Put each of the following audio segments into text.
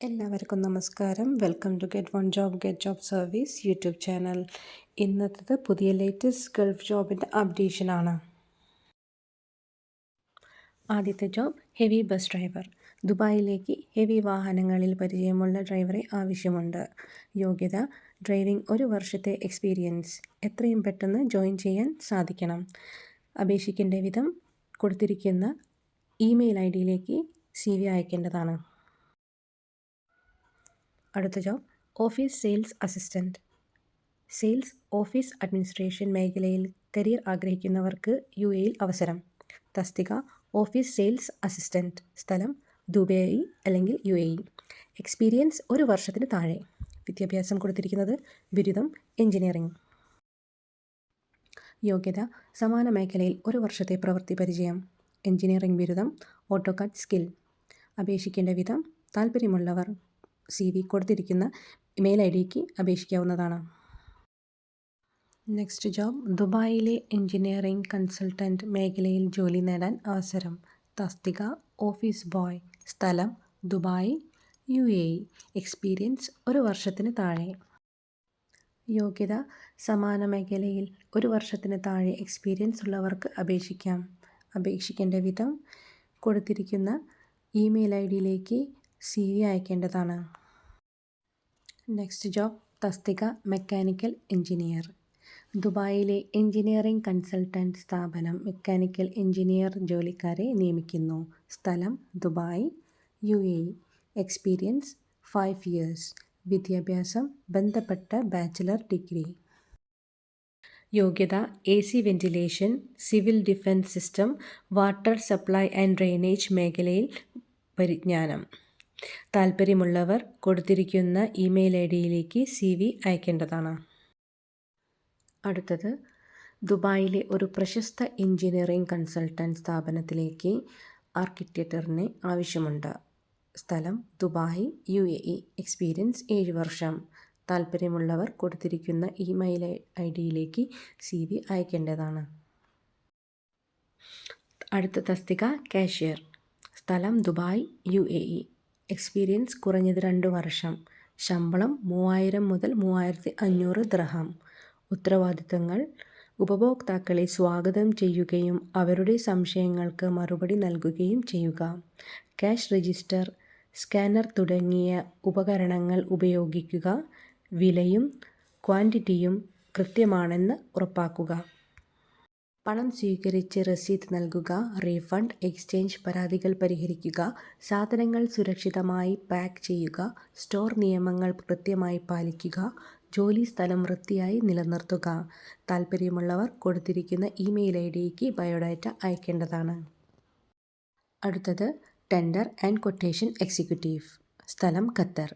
എല്ലാവർക്കും നമസ്കാരം. Welcome to get one job get job service YouTube channel. ഇന്നത്തേത് പുതിയ ലേറ്റസ്റ്റ് ഗൾഫ് ജോബിൻ്റെ അപ്ഡേഷനാണ്. ആദ്യത്തെ ജോബ് ഹെവി ബസ് ഡ്രൈവർ. ദുബായിലേക്ക് ഹെവി വാഹനങ്ങളിൽ പരിചയമുള്ള ഡ്രൈവറെ ആവശ്യമുണ്ട്. യോഗ്യത ഡ്രൈവിംഗ് 1 വർഷത്തെ എക്സ്പീരിയൻസ്. എത്രയും പെട്ടെന്ന് ജോയിൻ ചെയ്യാൻ സാധിക്കണം. അപേക്ഷിക്കേണ്ട വിധം കൊടുത്തിരിക്കുന്ന ഇമെയിൽ ഐഡിയിലേക്ക് CV അയക്കേണ്ടതാണ്. അടുത്ത job office sales assistant. Sales office administration മേഖലയിൽ കരിയർ ആഗ്രഹിക്കുന്നവർക്ക് UAE അവസരം. തസ്തിക ഓഫീസ് സെയിൽസ് അസിസ്റ്റൻറ്റ്. സ്ഥലം ദുബായ് അല്ലെങ്കിൽ UAE. എക്സ്പീരിയൻസ് 1 വർഷത്തിന് താഴെ. വിദ്യാഭ്യാസം കൊടുത്തിരിക്കുന്നത് ബിരുദം എഞ്ചിനീയറിംഗ്. യോഗ്യത സമാന മേഖലയിൽ 1 വർഷത്തെ പ്രവൃത്തി പരിചയം. എഞ്ചിനീയറിംഗ് ബിരുദം, ഓട്ടോകാഡ് സ്കിൽ. അപേക്ഷിക്കേണ്ട വിധം താൽപ്പര്യമുള്ളവർ CV കൊടുത്തിരിക്കുന്ന ഇമെയിൽ ഐഡിക്ക് അപേക്ഷിക്കാവുന്നതാണ്. നെക്സ്റ്റ് ജോബ് ദുബായിലെ എഞ്ചിനീയറിംഗ് കൺസൾട്ടൻറ്റ് മേഖലയിൽ ജോലി നേടാൻ അവസരം. തസ്തിക ഓഫീസ് ബോയ്. സ്ഥലം ദുബായ് UAE. എക്സ്പീരിയൻസ് 1 വർഷത്തിന് താഴെ. യോഗ്യത സമാന മേഖലയിൽ 1 വർഷത്തിന് താഴെ എക്സ്പീരിയൻസ് ഉള്ളവർക്ക് അപേക്ഷിക്കാം. അപേക്ഷിക്കേണ്ട വിധം കൊടുത്തിരിക്കുന്ന ഇമെയിൽ ഐഡിയിലേക്ക് CV അയക്കേണ്ടതാണ്. നെക്സ്റ്റ് ജോബ് തസ്തിക മെക്കാനിക്കൽ എഞ്ചിനീയർ. ദുബായിലെ എഞ്ചിനീയറിംഗ് കൺസൾട്ടൻറ്റ് സ്ഥാപനം മെക്കാനിക്കൽ എഞ്ചിനീയർ ജോലിക്കാരെ നിയമിക്കുന്നു. സ്ഥലം ദുബായ് UAE. Experience 5 years. വിദ്യാഭ്യാസം ബന്ധപ്പെട്ട ബാച്ചിലർ ഡിഗ്രി. യോഗ്യത AC ventilation, civil defence system, water supply and drainage മേഖലയിൽ പരിജ്ഞാനം. താൽപ്പര്യമുള്ളവർ കൊടുത്തിരിക്കുന്ന ഇമെയിൽ ഐഡിയിലേക്ക് CV അയക്കേണ്ടതാണ്. അടുത്തത് ദുബായിലെ ഒരു പ്രശസ്ത എഞ്ചിനീയറിംഗ് കൺസൾട്ടൻറ്റ് സ്ഥാപനത്തിലേക്ക് ആർക്കിടെക്ചറിന് ആവശ്യമുണ്ട്. സ്ഥലം ദുബായ് UAE. എക്സ്പീരിയൻസ് 7 വർഷം. താൽപ്പര്യമുള്ളവർ കൊടുത്തിരിക്കുന്ന ഇമെയിൽ ഐഡിയിലേക്ക് CV അയക്കേണ്ടതാണ്. അടുത്ത തസ്തിക കാഷ്യർ. സ്ഥലം ദുബായ് UAE. എക്സ്പീരിയൻസ് കുറഞ്ഞത് 2 വർഷം. ശമ്പളം 3000 മുതൽ 3500 ദിർഹം. ഉത്തരവാദിത്തങ്ങൾ ഉപഭോക്താക്കളെ സ്വാഗതം ചെയ്യുകയും അവരുടെ സംശയങ്ങൾക്ക് മറുപടി നൽകുകയും ചെയ്യുക. ക്യാഷ് രജിസ്റ്റർ, സ്കാനർ തുടങ്ങിയ ഉപകരണങ്ങൾ ഉപയോഗിക്കുക. വിലയും ക്വാണ്ടിറ്റിയും കൃത്യമാണെന്ന് ഉറപ്പാക്കുക. പണം സ്വീകരിച്ച് രസീത് നൽകുക. റീഫണ്ട്, എക്സ്ചേഞ്ച് പരാതികൾ പരിഹരിക്കുക. സാധനങ്ങൾ സുരക്ഷിതമായി പാക്ക് ചെയ്യുക. സ്റ്റോർ നിയമങ്ങൾ കൃത്യമായി പാലിക്കുക. ജോലി സ്ഥലം വൃത്തിയായി നിലനിർത്തുക. താൽപ്പര്യമുള്ളവർ കൊടുത്തിരിക്കുന്ന ഇമെയിൽ ഐഡിക്ക് ബയോഡാറ്റ അയക്കേണ്ടതാണ്. അടുത്തത് ടെൻഡർ ആൻഡ് ക്വട്ടേഷൻ എക്സിക്യൂട്ടീവ്. സ്ഥലം ഖത്തർ.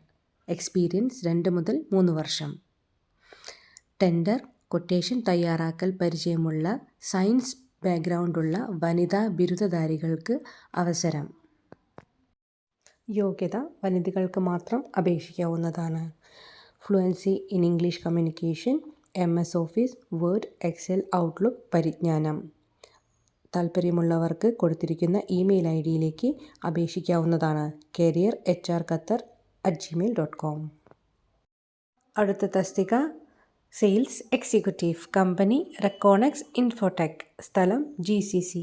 എക്സ്പീരിയൻസ് 2 മുതൽ 3 വർഷം. ടെൻഡർ ക്വട്ടേഷൻ തയ്യാറാക്കൽ പരിചയമുള്ള സയൻസ് ബാക്ക്ഗ്രൗണ്ടുള്ള വനിതാ ബിരുദധാരികൾക്ക് അവസരം. യോഗ്യത വനിതകൾക്ക് മാത്രം അപേക്ഷിക്കാവുന്നതാണ്. Fluency in English communication, MS office, word, excel, outlook പരിജ്ഞാനം. താൽപ്പര്യമുള്ളവർക്ക് കൊടുത്തിരിക്കുന്ന ഇമെയിൽ ഐഡിയിലേക്ക് അപേക്ഷിക്കാവുന്നതാണ്. career@hr.qatar@gmail.com. അടുത്ത തസ്തിക sales executive. Company Reconex Infotech. സ്ഥലം GCC.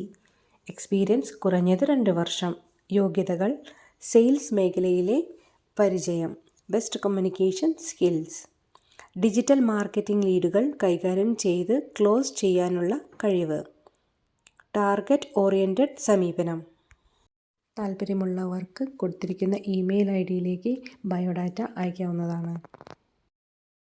എക്സ്പീരിയൻസ് കുറഞ്ഞത് 2 വർഷം. യോഗ്യതകൾ സെയിൽസ് മേഖലയിലെ പരിചയം, best communication skills, digital marketing ലീഡുകൾ കൈകാര്യം ചെയ്ത് ക്ലോസ് ചെയ്യാനുള്ള കഴിവ്, ടാർഗറ്റ് ഓറിയൻറ്റഡ് സമീപനം. താൽപ്പര്യമുള്ളവർക്ക് കൊടുത്തിരിക്കുന്ന ഇമെയിൽ ഐഡിയിലേക്ക് ബയോഡാറ്റ അയക്കാവുന്നതാണ്.